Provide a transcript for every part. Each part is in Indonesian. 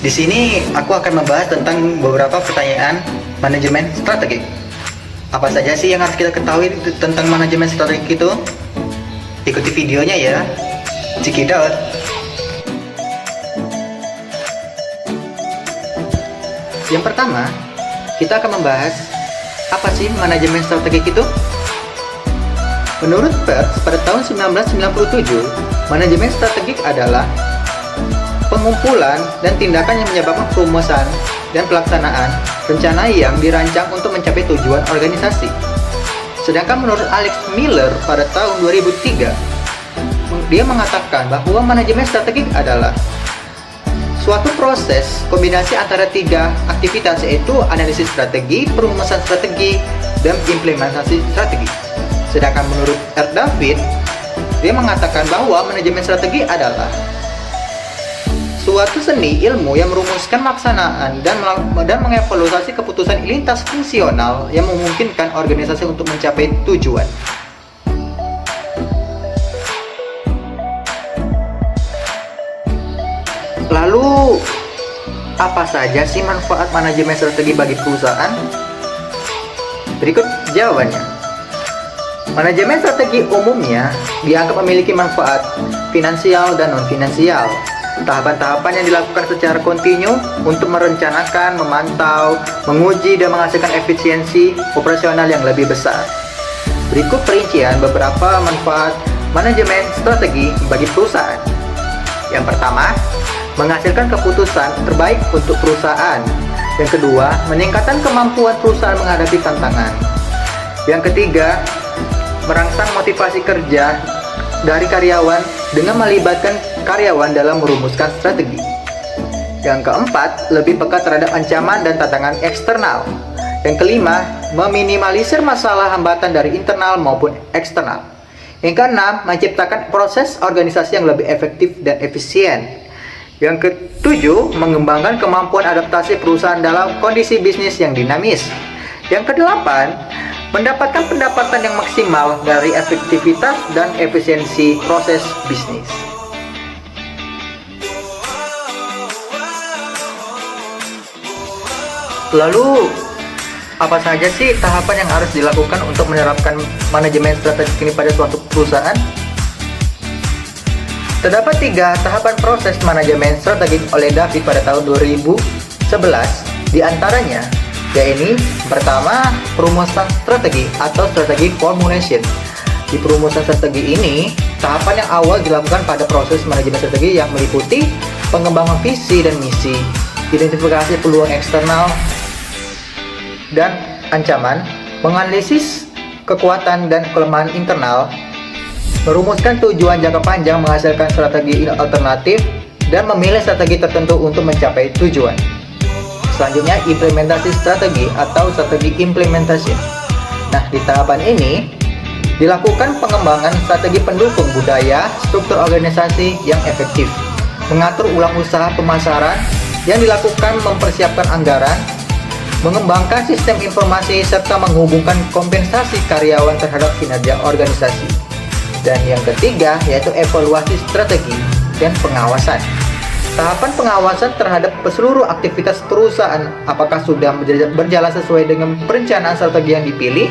Di sini aku akan membahas tentang beberapa pertanyaan manajemen strategik. Apa saja sih yang harus kita ketahui tentang manajemen strategik itu? Ikuti videonya ya. Check it out. Yang pertama, kita akan membahas apa sih manajemen strategik itu? Menurut Peirce, pada tahun 1997, manajemen strategik adalah pengumpulan dan tindakan yang menyebabkan perumusan dan pelaksanaan rencana yang dirancang untuk mencapai tujuan organisasi. Sedangkan menurut Alex Miller pada tahun 2003, dia mengatakan bahwa manajemen strategik adalah suatu proses kombinasi antara tiga aktivitas, yaitu analisis strategi, perumusan strategi, dan implementasi strategi. Sedangkan menurut R. David, dia mengatakan bahwa manajemen strategi adalah suatu seni ilmu yang merumuskan pelaksanaan dan mengevaluasi keputusan lintas fungsional yang memungkinkan organisasi untuk mencapai tujuan. Lalu, apa saja sih manfaat manajemen strategi bagi perusahaan? Berikut jawabannya. Manajemen strategi umumnya dianggap memiliki manfaat finansial dan non-finansial. Tahapan-tahapan yang dilakukan secara kontinu untuk merencanakan, memantau, menguji, dan menghasilkan efisiensi operasional yang lebih besar. Berikut perincian beberapa manfaat manajemen strategi bagi perusahaan. Yang pertama, menghasilkan keputusan terbaik untuk perusahaan. Yang kedua, meningkatkan kemampuan perusahaan menghadapi tantangan. Yang ketiga, merangsang motivasi kerja dari karyawan dengan melibatkan karyawan dalam merumuskan strategi. Yang keempat, lebih peka terhadap ancaman dan tantangan eksternal. Yang kelima, meminimalisir masalah hambatan dari internal maupun eksternal. Yang keenam, menciptakan proses organisasi yang lebih efektif dan efisien. Yang ketujuh, mengembangkan kemampuan adaptasi perusahaan dalam kondisi bisnis yang dinamis. Yang kedelapan, mendapatkan pendapatan yang maksimal dari efektivitas dan efisiensi proses bisnis. Lalu, apa saja sih tahapan yang harus dilakukan untuk menerapkan manajemen strategik ini pada suatu perusahaan? Terdapat 3 tahapan proses manajemen strategik oleh David pada tahun 2011. Di antaranya, yaitu pertama, perumusan strategi atau strategi formulation. Di perumusan strategi ini, tahapan yang awal dilakukan pada proses manajemen strategi yang meliputi pengembangan visi dan misi, identifikasi peluang eksternal dan ancaman, menganalisis kekuatan dan kelemahan internal, merumuskan tujuan jangka panjang, menghasilkan strategi alternatif, dan memilih strategi tertentu untuk mencapai tujuan. Selanjutnya, implementasi strategi atau strategi implementation. Nah, di tahapan ini dilakukan pengembangan strategi pendukung budaya, struktur organisasi yang efektif, mengatur ulang usaha pemasaran yang dilakukan, mempersiapkan anggaran, mengembangkan sistem informasi, serta menghubungkan kompensasi karyawan terhadap kinerja organisasi. Dan yang ketiga, yaitu evaluasi strategi dan pengawasan. Tahapan pengawasan terhadap seluruh aktivitas perusahaan, apakah sudah berjalan sesuai dengan perencanaan strategi yang dipilih,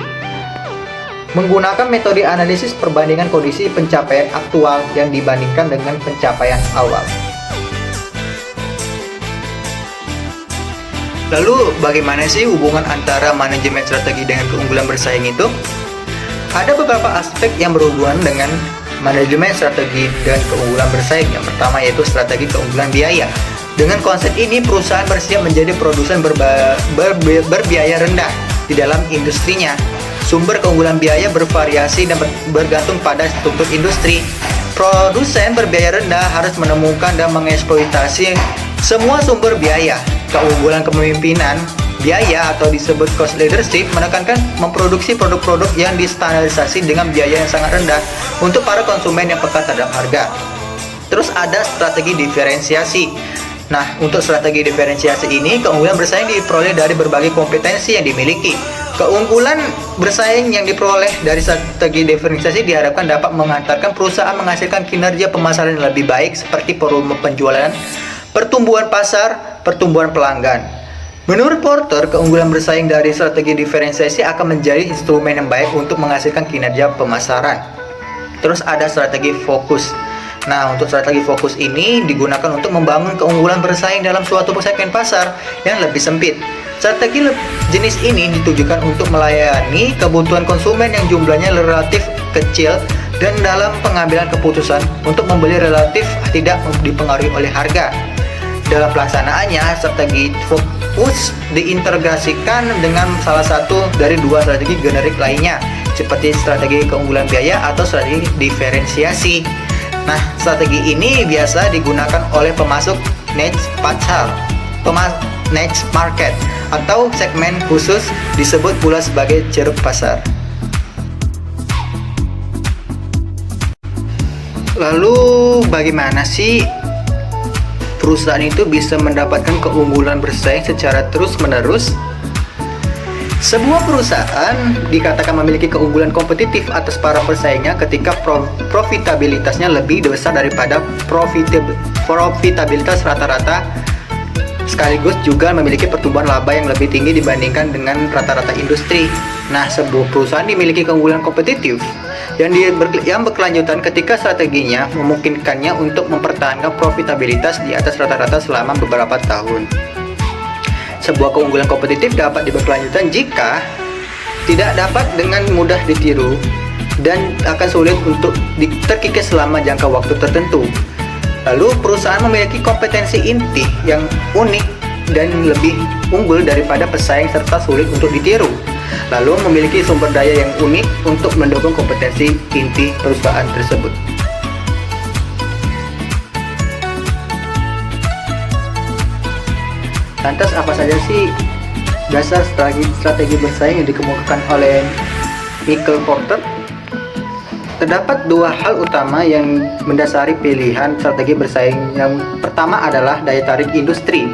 menggunakan metode analisis perbandingan kondisi pencapaian aktual yang dibandingkan dengan pencapaian awal. Lalu, bagaimana sih hubungan antara manajemen strategi dengan keunggulan bersaing itu? Ada beberapa aspek yang berhubungan dengan manajemen strategi dan keunggulan bersaing. Yang pertama yaitu strategi keunggulan biaya. Dengan konsep ini, perusahaan bersiap menjadi produsen berbiaya rendah di dalam industrinya. Sumber keunggulan biaya bervariasi dan bergantung pada struktur industri. Produsen berbiaya rendah harus menemukan dan mengeksploitasi semua sumber biaya. Keunggulan kepemimpinan biaya atau disebut cost leadership menekankan memproduksi produk-produk yang distandarisasi dengan biaya yang sangat rendah untuk para konsumen yang peka terhadap harga. Terus ada strategi diferensiasi. Nah, untuk strategi diferensiasi ini, keunggulan bersaing diperoleh dari berbagai kompetensi yang dimiliki. Keunggulan bersaing yang diperoleh dari strategi diferensiasi diharapkan dapat mengantarkan perusahaan menghasilkan kinerja pemasaran yang lebih baik seperti volume penjualan, pertumbuhan pasar, pertumbuhan pelanggan. Menurut Porter, keunggulan bersaing dari strategi diferensiasi akan menjadi instrumen yang baik untuk menghasilkan kinerja pemasaran. Terus ada strategi fokus. Nah, untuk strategi fokus ini digunakan untuk membangun keunggulan bersaing dalam suatu segmen pasar yang lebih sempit. Strategi jenis ini ditujukan untuk melayani kebutuhan konsumen yang jumlahnya relatif kecil dan dalam pengambilan keputusan untuk membeli relatif tidak dipengaruhi oleh harga. Dalam pelaksanaannya, strategi fokus diintegrasikan dengan salah satu dari dua strategi generik lainnya, seperti strategi keunggulan biaya atau strategi diferensiasi. Nah, strategi ini biasa digunakan oleh pemasok niche pasar, niche market, atau segmen khusus, disebut pula sebagai ceruk pasar. Lalu bagaimana sih perusahaan itu bisa mendapatkan keunggulan bersaing secara terus-menerus? Sebuah perusahaan dikatakan memiliki keunggulan kompetitif atas para pesaingnya ketika profitabilitasnya lebih besar daripada profitabilitas rata-rata, sekaligus juga memiliki pertumbuhan laba yang lebih tinggi dibandingkan dengan rata-rata industri. Nah, sebuah perusahaan dimiliki keunggulan kompetitif yang berkelanjutan ketika strateginya memungkinkannya untuk mempertahankan profitabilitas di atas rata-rata selama beberapa tahun. Sebuah keunggulan kompetitif dapat berkelanjutan jika tidak dapat dengan mudah ditiru dan akan sulit untuk terkikis selama jangka waktu tertentu. Lalu perusahaan memiliki kompetensi inti yang unik dan lebih unggul daripada pesaing serta sulit untuk ditiru. Lalu memiliki sumber daya yang unik untuk mendukung kompetensi inti perusahaan tersebut. Lantas apa saja sih dasar strategi bersaing yang dikemukakan oleh Michael Porter? Terdapat dua hal utama yang mendasari pilihan strategi bersaing. Yang pertama adalah daya tarik industri.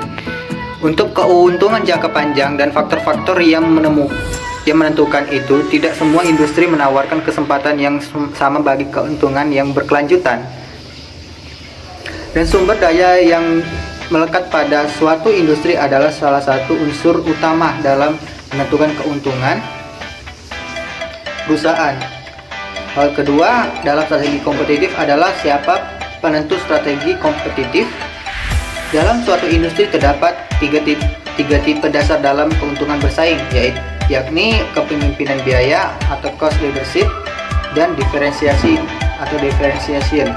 Untuk keuntungan jangka panjang dan faktor-faktor yang menentukan itu, tidak semua industri menawarkan kesempatan yang sama bagi keuntungan yang berkelanjutan. Dan sumber daya yang melekat pada suatu industri adalah salah satu unsur utama dalam menentukan keuntungan perusahaan. Hal kedua dalam strategi kompetitif adalah siapa penentu strategi kompetitif. Dalam suatu industri terdapat tiga tipe dasar dalam keuntungan bersaing, yakni kepemimpinan biaya atau cost leadership dan diferensiasi atau differentiation.